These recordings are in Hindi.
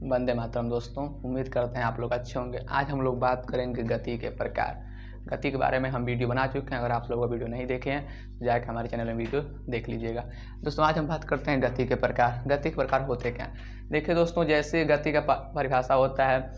वंदे मातरम दोस्तों, उम्मीद करते हैं आप लोग अच्छे होंगे। आज हम लोग बात करेंगे गति के प्रकार। गति के बारे में हम वीडियो बना चुके हैं। अगर आप लोग वो वीडियो नहीं देखे हैं तो जाकर हमारे चैनल में वीडियो देख लीजिएगा। दोस्तों आज हम बात करते हैं गति के प्रकार। गति के प्रकार होते क्या? देखिए दोस्तों, जैसे गति का परिभाषा होता है,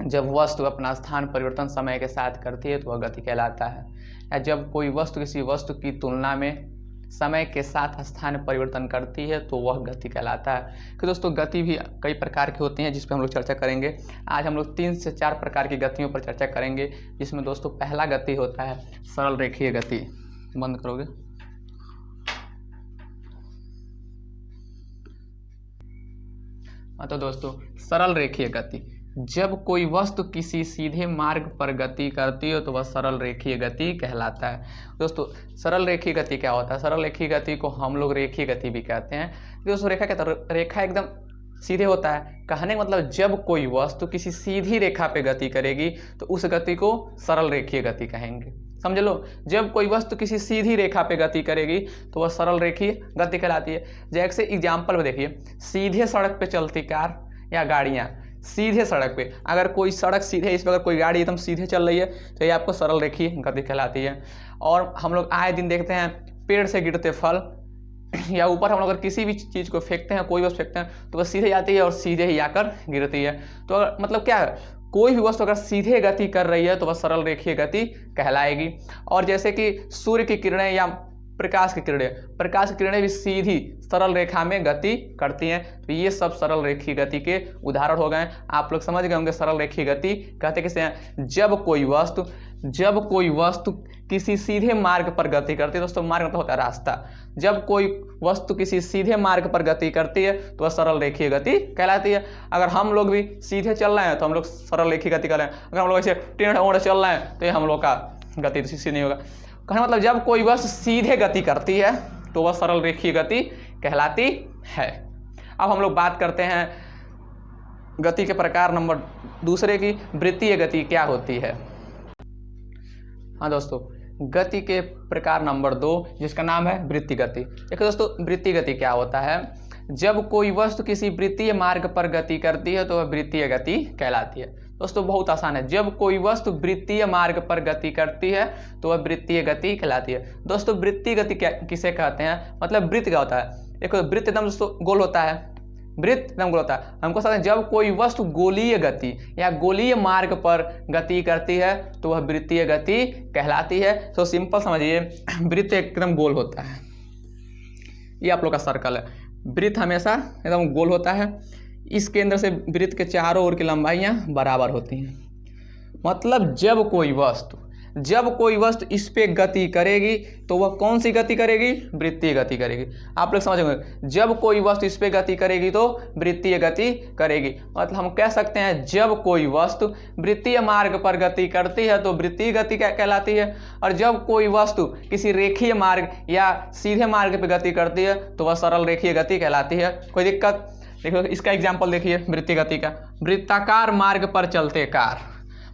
जब वस्तु अपना स्थान परिवर्तन समय के साथ करती है तो वह गति कहलाता है। या जब कोई वस्तु किसी वस्तु की तुलना में समय के साथ स्थान परिवर्तन करती है तो वह गति कहलाता है। कि दोस्तों गति भी कई प्रकार की होती हैं जिस पर हम लोग चर्चा करेंगे। आज हम लोग 3 से 4 प्रकार की गतियों पर चर्चा करेंगे, जिसमें दोस्तों पहला गति होता है सरल रेखीय गति। बंद करोगे? तो दोस्तों सरल रेखीय गति, जब कोई वस्तु किसी सीधे मार्ग पर गति करती है तो वह सरल रेखीय गति कहलाता है। दोस्तों सरल रेखीय गति क्या होता है? सरल रेखीय गति को हम लोग रेखीय गति भी कहते हैं। दोस्तों रेखा एकदम सीधे होता है। कहने का मतलब जब कोई वस्तु किसी सीधी रेखा पे गति करेगी तो उस गति को सरल रेखीय गति कहेंगे। समझ लो, जब कोई वस्तु किसी सीधी रेखा पे गति करेगी तो वह सरल रेखीय गति कहलाती है। जैसे एग्जाम्पल में देखिए, सीधे सड़क पे चलती कार या गाड़ियाँ, सीधे सड़क पे अगर कोई सड़क सीधे, इस पर अगर कोई गाड़ी एकदम सीधे चल रही है तो ये आपको सरल रेखीय गति कहलाती है। और हम लोग आए दिन देखते हैं पेड़ से गिरते फल या ऊपर हम लोग अगर किसी भी चीज़ को फेंकते हैं, कोई वस्तु फेंकते हैं तो वह सीधे जाती है और सीधे ही आकर गिरती है। तो मतलब क्या है, कोई भी वस्तु अगर सीधे गति कर रही है तो वह सरल रेखीय गति कहलाएगी। और जैसे कि सूर्य की किरणें या प्रकाश की किरणें भी सीधी सरल रेखा में गति करती हैं। तो ये सब सरल रेखीय गति के उदाहरण हो गए। आप लोग समझ गए होंगे सरल रेखीय गति कहते किसे हैं। जब कोई वस्तु किसी सीधे मार्ग पर गति करती है, दोस्तों मार्ग मतलब होता है रास्ता। जब कोई वस्तु किसी सीधे मार्ग पर गति करती है तो वह सरल रेखीय गति कहलाती है। अगर हम लोग भी सीधे चल रहे हैं तो हम लोग सरल रेखीय गति कर रहे हैं। अगर हम लोग ऐसे टेढ़ ओढ़ चल रहे हैं तो ये हम लोग का गति तो सीधी नहीं होगा। कहने मतलब जब कोई वस्तु सीधे गति करती है तो वह सरल रेखीय गति कहलाती है। अब हम लोग बात करते हैं गति के प्रकार नंबर दूसरे की, वृत्तीय गति क्या होती है। हाँ दोस्तों, गति के प्रकार नंबर 2 जिसका नाम है वृत्तीय गति। देखो दोस्तों, वृत्तीय गति क्या होता है? जब कोई वस्तु किसी वृत्तीय मार्ग पर गति करती है तो वह वृत्तीय गति कहलाती है। दोस्तों बहुत आसान है, जब कोई वस्तु वृत्तीय मार्ग पर गति करती है तो वह वृत्तीय गति कहलाती है। दोस्तों वृत्तीय गति क्या किसे कहते हैं? मतलब वृत्त क्या होता है? देखो वृत्त एकदम दोस्तों गोल होता है, वृत्त एकदम गोल होता है। हमको समझते हैं जब कोई वस्तु गोलीय गति या गोलीय मार्ग पर गति करती है तो वह वृत्तीय गति कहलाती है। तो सिंपल समझिए, वृत्त एकदम गोल होता है। ये आप लोग का सर्कल है। वृत्त हमेशा एकदम गोल होता है। इस केंद्र से वृत्त के चारों ओर की लंबाइयां बराबर होती हैं। मतलब जब कोई वस्तु इस पे गति करेगी तो वह कौन सी गति करेगी? वृत्तीय गति करेगी। आप लोग समझ गए, जब कोई वस्तु इस पे गति करेगी तो वृत्तीय गति करेगी। मतलब हम कह सकते हैं जब कोई वस्तु वृत्तीय मार्ग पर गति करती है तो वृत्तीय गति क्या कहलाती है। और जब कोई वस्तु किसी रेखीय मार्ग या सीधे मार्ग पर गति करती है तो वह सरल रेखीय गति कहलाती है। कोई दिक्कत? देखो इसका एग्जाम्पल देखिए वृत्तीय गति का। वृत्ताकार मार्ग पर चलते कार,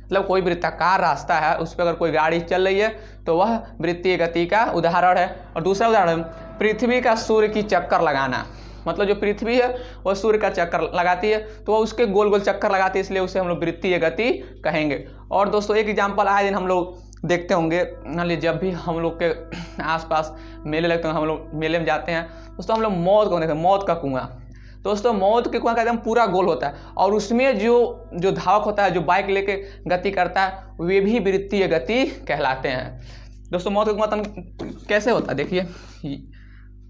मतलब कोई वृत्ताकार रास्ता है उस पर अगर कोई गाड़ी चल रही है तो वह वृत्तीय गति का उदाहरण है। और दूसरा उदाहरण, पृथ्वी का सूर्य की चक्कर लगाना। मतलब जो पृथ्वी है वह सूर्य का चक्कर लगाती है तो वह उसके गोल गोल चक्कर लगाती है, इसलिए उसे हम लोग वृत्तीय गति कहेंगे। और दोस्तों एक एग्जाम्पल आए दिन हम लोग देखते होंगे, जब भी हम लोग के आसपास मेले लगते हैं, हम लोग मेले में जाते हैं दोस्तों, हम लोग मौत को देखते हैं, मौत का कुआं। दोस्तों मौत के कुआं का एकदम पूरा गोल होता है और उसमें जो धावक होता है, जो बाइक लेके गति करता है, वे भी वृत्तीय गति कहलाते हैं। दोस्तों मौत का कुआं कैसे होता है? देखिए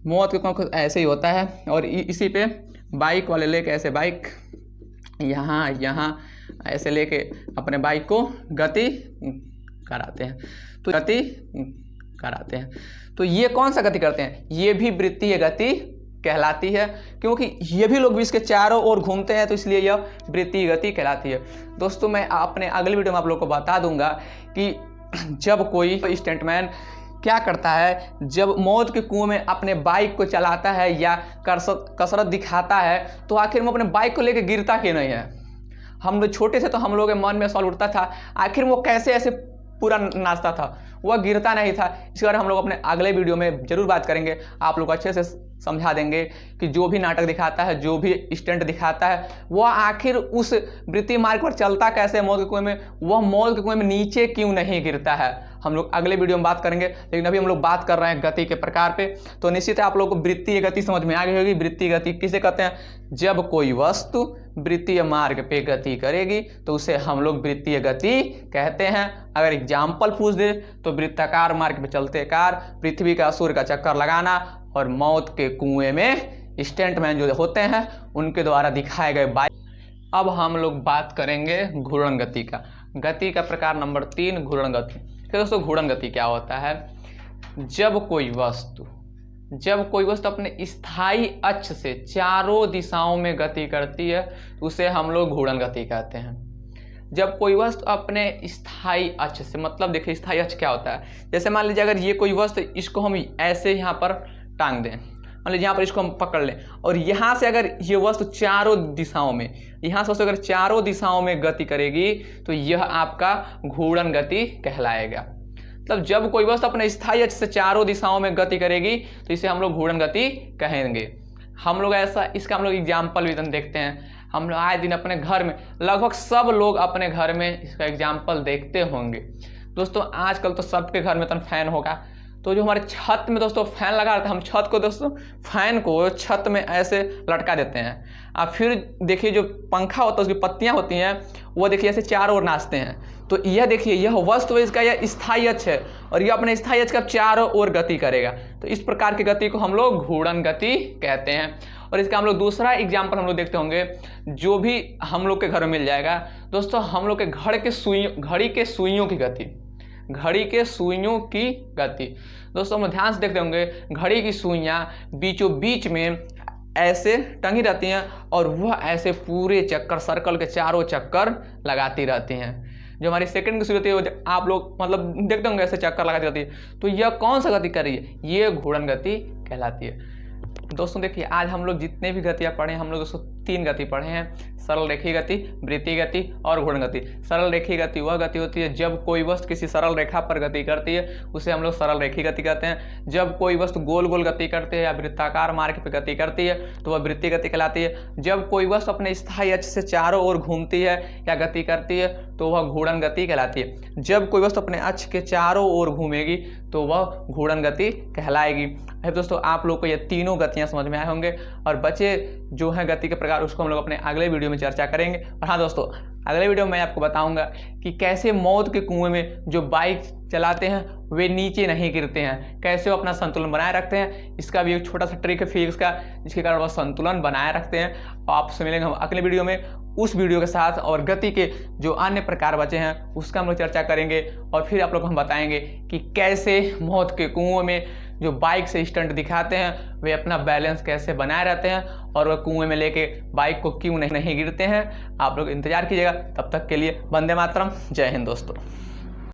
मौत के कुआं ऐसे ही होता है और इसी पे बाइक वाले लेके ऐसे बाइक यहाँ ऐसे लेके अपने बाइक को गति कराते हैं। तो ये कौन सा गति करते हैं? ये भी वृत्तीय गति कहलाती है, क्योंकि ये भी लोग भी इसके चारों ओर घूमते हैं तो इसलिए यह वृत्तीय गति कहलाती है। दोस्तों मैं अपने अगले वीडियो में आप लोग को बता दूंगा कि जब कोई स्टंटमैन क्या करता है, जब मौत के कुएं में अपने बाइक को चलाता है या कसरत दिखाता है तो आखिर में अपने बाइक को लेकर गिरता क्यों नहीं है। हम लोग छोटे थे तो हम लोग के मन में सवाल उठता था आखिर वो कैसे ऐसे पूरा नाचता था, वह गिरता नहीं था। इसके बारे में हम लोग अपने अगले वीडियो में जरूर बात करेंगे। आप लोग अच्छे से समझा देंगे कि जो भी नाटक दिखाता है, जो भी स्टंट दिखाता है, वह आखिर उस वृत्तीय मार्ग पर चलता कैसे है मौत के कुएं में, वह मौत के कुएं में नीचे क्यों नहीं गिरता है, हम लोग अगले वीडियो में बात करेंगे। लेकिन अभी हम लोग बात कर रहे हैं गति के प्रकार पे। तो निश्चित है आप लोगों को वृत्तीय गति समझ में आ गई होगी। वृत्तीय गति किसे कहते हैं? जब कोई वस्तु वृत्तीय मार्ग पे गति करेगी तो उसे हम लोग वृत्तीय गति कहते हैं। अगर एग्जाम्पल पूछ दे तो वृत्ताकार मार्ग पे चलते कार, पृथ्वी का सूर्य का चक्कर लगाना और मौत के कुएं में स्टंटमैन जो होते हैं उनके द्वारा दिखाए गए बाइक। अब हम लोग बात करेंगे घूर्णन गति का। गति का प्रकार नंबर 3 घूर्णन गति। तो दोस्तों घूर्णन गति क्या होता है? जब कोई वस्तु अपने स्थायी अक्ष से चारों दिशाओं में गति करती है तो उसे हम लोग घूर्णन गति कहते हैं। जब कोई वस्तु अपने स्थायी अक्ष से, मतलब देखिए स्थायी अक्ष क्या होता है, जैसे मान लीजिए अगर ये कोई वस्तु, इसको हम ऐसे यहाँ पर टांग दें, मान लीजिए यहाँ पर इसको हम पकड़ लें और यहाँ से अगर ये वस्तु चारों दिशाओं में, यहाँ से अगर चारों दिशाओं में गति करेगी तो यह आपका घूर्णन गति कहलाएगा। मतलब जब कोई वस्तु अपने स्थायी अक्ष से चारों दिशाओं में गति करेगी तो इसे हम लोग घूर्णन गति कहेंगे। हम लोग ऐसा, इसका हम लोग एग्जाम्पल भी देखते हैं। हम लोग आए दिन अपने घर में, लगभग सब लोग अपने घर में इसका एग्जाम्पल देखते होंगे। दोस्तों आजकल तो सबके घर में तो फैन होगा, तो जो हमारे छत में दोस्तों फैन लगा रहता है, हम छत को दोस्तों फैन को छत में ऐसे लटका देते हैं। अब फिर देखिए जो पंखा होता है उसकी पत्तियां होती हैं वो देखिए ऐसे चारों ओर नाचते हैं। तो यह देखिए यह वस्तु इसका यह स्थायी अक्ष है और यह अपने स्थायी अक्ष का चारों ओर गति करेगा। तो इस प्रकार की गति को हम लोग घूर्णन गति कहते हैं। और इसका हम लोग दूसरा एग्जाम्पल हम लोग देखते होंगे, जो भी हम लोग के घर में मिल जाएगा दोस्तों, हम लोग के घड़ी के सुइयों की गति। घड़ी के सुइयों की गति दोस्तों हम ध्यान से देखते होंगे, घड़ी की सुइयां बीचों बीच में ऐसे टंगी रहती हैं और वह ऐसे पूरे चक्कर, सर्कल के चारों चक्कर लगाती रहती हैं। जो हमारी सेकंड की सुई होती है आप लोग मतलब देखते होंगे ऐसे चक्कर लगाती रहती है। तो यह कौन सा गति कर रही है? ये घूर्णन गति कहलाती है। दोस्तों देखिए आज हम लोग जितने भी गतियाँ पढ़े हैं, हम लोग दोस्तों 3 गति पढ़े हैं, सरल रेखीय गति, वृत्तीय गति और घूर्णन गति। सरल रेखीय गति वह गति होती है जब कोई वस्तु किसी सरल रेखा पर गति करती है, उसे हम लोग सरल रेखीय गति कहते हैं। जब कोई वस्तु गोल गोल गति करती है या वृत्ताकार मार्ग पर गति करती है तो वह वृत्तीय गति कहलाती है। जब कोई वस्तु अपने स्थायी अक्ष से चारों ओर घूमती है या गति करती है तो वह घूर्णन गति कहलाती है। जब कोई वस्तु अपने अक्ष के चारों ओर घूमेगी तो वह घूर्णन गति कहलाएगी। दोस्तों आप लोग को ये तीनों गतियां समझ में आए होंगे और बचे जो है गति के प्रकार उसको हम लोग अपने अगले वीडियो में चर्चा करेंगे। और हाँ दोस्तों अगले वीडियो में मैं आपको बताऊंगा कि कैसे मौत के कुएं में जो बाइक चलाते हैं वे नीचे नहीं गिरते हैं, कैसे वो अपना संतुलन बनाए रखते हैं। इसका भी एक छोटा सा ट्रिक है फिजिक्स का, जिसके कारण वह संतुलन बनाए रखते हैं। और आपसे मिलेंगे हम अगले वीडियो में उस वीडियो के साथ, और गति के जो अन्य प्रकार बचे हैं उसका हम लोग चर्चा करेंगे। और फिर आप लोग को हम बताएंगे कि कैसे मौत के कुएं में जो बाइक से स्टंट दिखाते हैं वे अपना बैलेंस कैसे बनाए रहते हैं और वह कुएं में लेके बाइक को क्यों नहीं गिरते हैं। आप लोग इंतजार कीजिएगा। तब तक के लिए वंदे मातरम, जय हिंद दोस्तों।